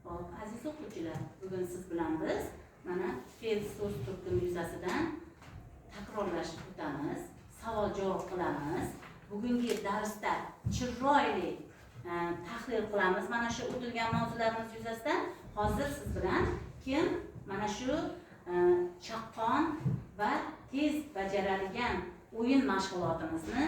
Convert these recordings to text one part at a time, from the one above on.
Hop, aziz o'quvchilar, bugun siz bilan biz mana fe'l so'z turkum yuzasidan takrorlashib o'tamiz, savol-javob qilamiz. Bugungi darsda chiroyli tahlil qilamiz mana shu o'tilgan mavzularimiz yuzasidan. Hozir siz bilan kim mana shu chaqqon va tez bajaradigan o'yin mashg'ulotimizni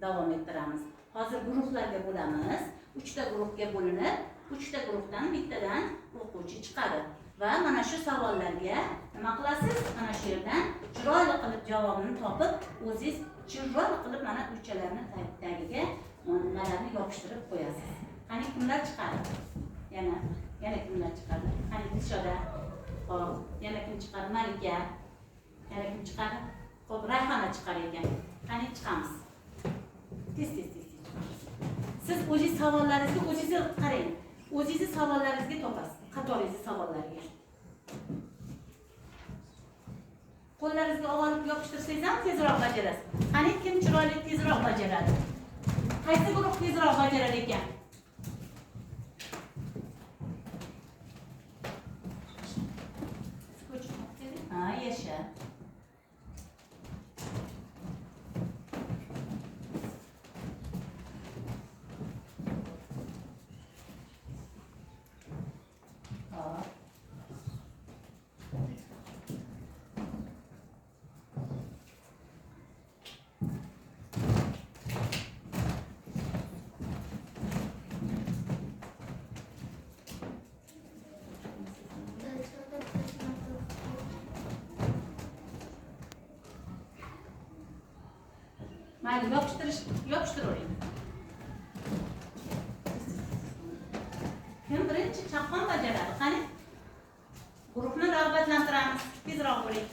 davom ettiramiz. Hozir guruhlarga bo'lamiz. 3 ta guruhga bo'linib, 3 ta guruhdan bittadan o'quvchi chiqadi va mana shu savollarga nima qilasiz? Mana shu yerdan chiroyli qilib javobini topib, o'zingiz chiroyli qilib mana o'lchalarni tagiga nimalarni yopishtirib qo'yasiz. Qani kimlar chiqadi? Yana kimlar chiqadi? Qani Dilshoda. Xo'p, yana kim chiqadi? Malika. Yana kim chiqadi? Xo'p, Rayhona chiqar ekan. Qani chiqamiz. Tez. Siz o'zingiz savollaringizga o'zingiz qarang. O'zingiz savollaringizga topasiz. Qatoringiz savollarga. Qo'llaringizga olib yopishtirsangiz ham tezroq bajarasiz. Qani kim chiroyli tezroq bajaradi? Qaysi guruh tezroq bajarar ekan? Ha, yasha. Mayli, yopishtiravering. Kim birinchi chaqqon bajaradi? Qani guruhni rag'batlantiramiz, tezroq bo'ling.